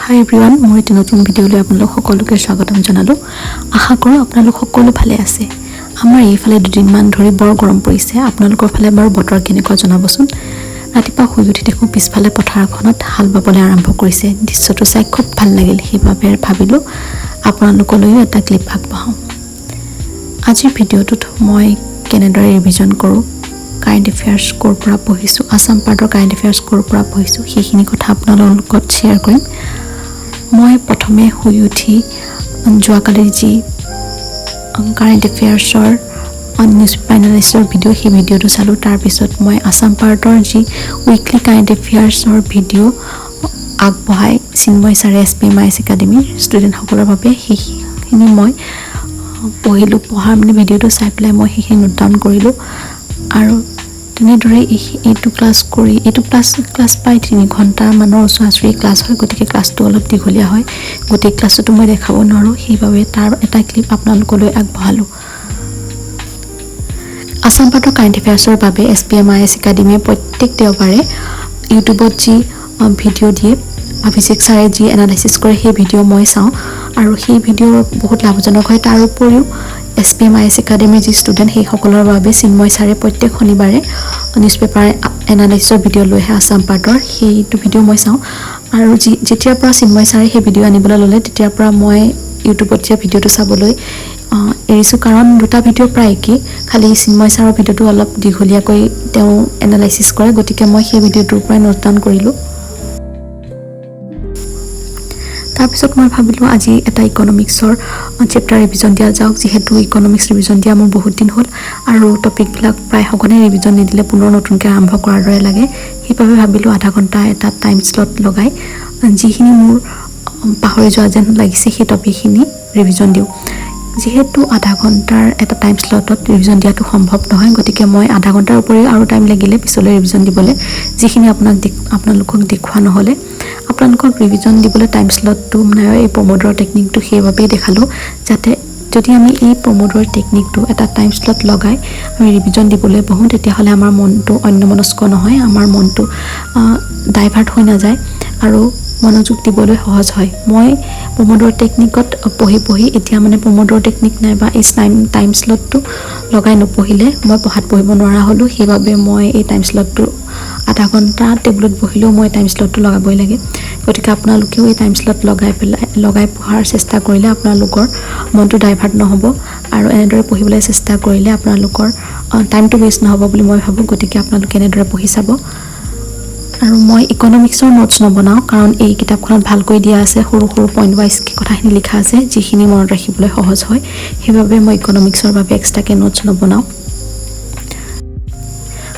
হাই everyone, মই এটা নতুন ভিডিঅ'লৈ আপোনালোক সকলোকে স্বাগতম জনালোঁ। আশা কৰোঁ আপোনালোক সকলো ভালে আছে। আমাৰ এইফালে দুদিনমান ধৰি বৰ গৰম পৰিছে। আপোনালোকৰ ফালে বাৰু বতৰ কেনেকুৱা জনাবচোন। ৰাতিপুৱা শুই উঠি দেখোঁ পিছফালে পথাৰখনত হাল বাবলৈ আৰম্ভ কৰিছে। দৃশ্যটো চাই খুব ভাল লাগিল, সেইবাবে ভাবিলোঁ আপোনালোকলৈও এটা ক্লিপ আগবঢ়াওঁ। আজিৰ ভিডিঅ'টোত মই কেনেদৰে ৰিভিজন কৰোঁ, কাৰেণ্ট এফেয়াৰ্ছ ক'ৰ পৰা পঢ়িছোঁ, আছাম পাৰ্টৰ কাৰেণ্ট এফেয়াৰ্ছ ক'ৰ পৰা পঢ়িছোঁ, সেইখিনি কথা আপোনালোকৰ লগত শ্বেয়াৰ কৰিম। মই প্ৰথমে শুই উঠি যোৱাকালিৰ যি কাৰেণ্ট এফেয়াৰ্ছৰ নিউজ পেপাৰ ভিডিঅ' সেই ভিডিঅ'টো চালোঁ। তাৰপিছত মই আছাম পাৰ্টৰ যি উইকলি কাৰেণ্ট এফেয়াৰ্ছৰ ভিডিঅ' আগবঢ়াই চিন্ময় ছাৰে SPMIS একাডেমীৰ ষ্টুডেণ্টসকলৰ বাবে সেইখিনি মই পঢ়িলোঁ। পঢ়াৰ ভিডিঅ'টো চাই পেলাই মই সেইখিনি নোট ডাউন কৰিলোঁ আৰু তেনেদৰে এইটো ক্লাছ প্ৰায় 3 ঘণ্টামানৰ ওচৰা-ওচৰি ক্লাছ হয়। গতিকে ক্লাছটো অলপ দীঘলীয়া হয়, গোটেই ক্লাছটো মই দেখাব নোৱাৰোঁ, সেইবাবে তাৰ এটা ক্লিপ আপোনালোকলৈ আগবঢ়ালোঁ। আছাম পাৰ্টৰ কাৰেণ্ট এফেয়াৰ্ছৰ বাবে SPMIS একাডেমীয়ে প্ৰত্যেক দেওবাৰে ইউটিউবত যি ভিডিঅ' দিয়ে, অভিষেক ছাৰে যি এনালাইচিছ কৰে সেই ভিডিঅ' মই চাওঁ আৰু সেই ভিডিঅ' বহুত লাভজনক হয়। তাৰ উপৰিও SPMIS একাডেমীৰ যি ষ্টুডেণ্ট সেইসকলৰ বাবে চিন্ময় ছাৰে প্ৰত্যেক শনিবাৰে নিউজ পেপাৰ এনালাইচিছৰ ভিডিঅ' লৈ আহে আছাম পাৰ্টৰ, সেইটো ভিডিঅ' মই চাওঁ। আৰু যেতিয়াৰ পৰা চিন্ময় ছাৰে সেই ভিডিঅ' আনিবলৈ ল'লে তেতিয়াৰ পৰা মই ইউটিউবত দিয়া ভিডিঅ'টো চাবলৈ এৰিছোঁ, কাৰণ দুটা ভিডিঅ' প্ৰায় একেই, খালি চিন্ময় ছাৰৰ ভিডিঅ'টো অলপ দীঘলীয়াকৈ তেওঁ এনালাইচিছ কৰে। গতিকে মই সেই ভিডিঅ'টোৰ পৰাই নোট ডাউন কৰিলোঁ। তাৰপিছত মই ভাবিলোঁ আজি এটা ইকনমিক্সৰ চেপ্টাৰ ৰিভিজন দিয়া যাওক, যিহেতু ইকনমিক্স ৰিভিজন দিয়া মোৰ বহুত দিন হ'ল আৰু টপিকবিলাক প্ৰায় সঘনাই ৰিভিজন নিদিলে পুনৰ নতুনকৈ আৰম্ভ কৰাৰ দৰে লাগে। সেইবাবে ভাবিলোঁ আধা ঘণ্টা এটা টাইম শ্লট লগাই যিখিনি মোৰ পাহৰি যোৱা যেন লাগিছে সেই টপিকখিনি ৰিভিজন দিওঁ। যিহেতু আধা ঘণ্টাৰ এটা টাইম শ্লটত ৰিভিজন দিয়াটো সম্ভৱ নহয়, গতিকে মই আধা ঘণ্টাৰ উপৰিও আৰু টাইম লাগিলে পিছলৈ ৰিভিজন দিবলৈ, যিখিনি আপোনালোকক দেখুওৱা নহ'লে। আপোনালোকক ৰিভিজন দিবলৈ টাইম শ্লটটো এই প্ৰমোডৰ টেকনিকটো সেইবাবেই দেখালোঁ, যাতে যদি আমি এই প্ৰমোডৰ টেকনিকটো এটা টাইম শ্লট লগাই আমি ৰিভিজন দিবলৈ বহোঁ, তেতিয়াহ'লে আমাৰ মনটো অন্যমনস্ক নহয়, আমাৰ মনটো ডাইভাৰ্ট হৈ নাযায় আৰু মনোযোগ দিবলৈ সহজ হয়। মই প্ৰমোডৰ টেকনিকত পঢ়ি এতিয়া প্ৰমোডৰ টেকনিক নাইবা এই টাইম শ্লটটো লগাই নপঢ়িলে মই পঢ়াত পঢ়িব নোৱাৰা হ'লোঁ। সেইবাবে মই এই টাইম শ্লটটো আধা ঘণ্টা টেবুলত বহিলেও মই টাইম শ্লটটো লগাবই লাগে। গতিকে আপোনালোকেও এই টাইম শ্লট লগাই পঢ়াৰ চেষ্টা কৰিলে আপোনালোকৰ মনটো ডাইভাৰ্ট নহ'ব আৰু এনেদৰে পঢ়িবলৈ চেষ্টা কৰিলে আপোনালোকৰ টাইমটো ৱেষ্ট নহ'ব বুলি মই ভাবোঁ। গতিকে আপোনালোকে এনেদৰে পঢ়ি চাব। আৰু মই ইকনমিক্সৰ নোটছ নবনাওঁ, কাৰণ এই কিতাপখনত ভালকৈ দিয়া আছে, সৰু সৰু পইণ্ট ৱাইজ কথাখিনি লিখা আছে, যিখিনি মনত ৰাখিবলৈ সহজ হয়। সেইবাবে মই ইকনমিক্সৰ বাবে এক্সট্ৰাকৈ নোটছ নবনাওঁ।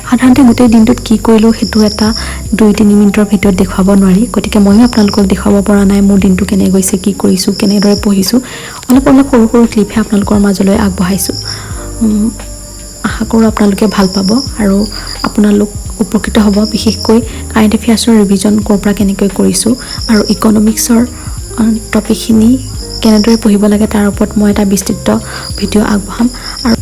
সাধাৰণতে গোটেই দিনটোত কি কৰিলোঁ সেইটো এটা 2-3 মিনিটৰ ভিতৰত দেখুৱাব নোৱাৰি। গতিকে ময়ো আপোনালোকক দেখুৱাব পৰা নাই মোৰ দিনটো কেনে গৈছে, কি কৰিছোঁ, কেনেদৰে পঢ়িছোঁ। অলপ সৰু সৰু ক্লিপহে আপোনালোকৰ মাজলৈ আগবঢ়াইছোঁ। আশা কৰোঁ আপোনালোকে ভাল পাব আৰু আপোনালোক উপকৃত হ'ব। বিশেষকৈ কাৰেণ্ট এফেয়াৰ্ছৰ ৰিভিজন ক'ৰ পৰা কেনেকৈ কৰিছোঁ আৰু ইকনমিক্সৰ টপিকখিনি কেনেদৰে পঢ়িব লাগে তাৰ ওপৰত মই এটা বিস্তৃত ভিডিঅ' আগবঢ়াম। আৰু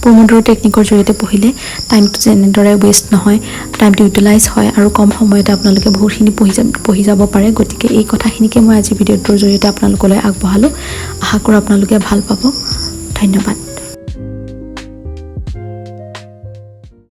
প্ৰমোডৰ টেকনিকৰ জৰিয়তে পঢ়িলে টাইমটো যেনেদৰে ৱেষ্ট নহয়, টাইমটো ইউটিলাইজ হয় আৰু কম সময়তে আপোনালোকে বহুতখিনি পঢ়ি যাব পাৰে। গতিকে এই কথাখিনিকে মই আজি ভিডিঅ'টোৰ জৰিয়তে আপোনালোকলৈ আগবঢ়ালোঁ। আশা কৰোঁ আপোনালোকে ভাল পাব। ধন্যবাদ।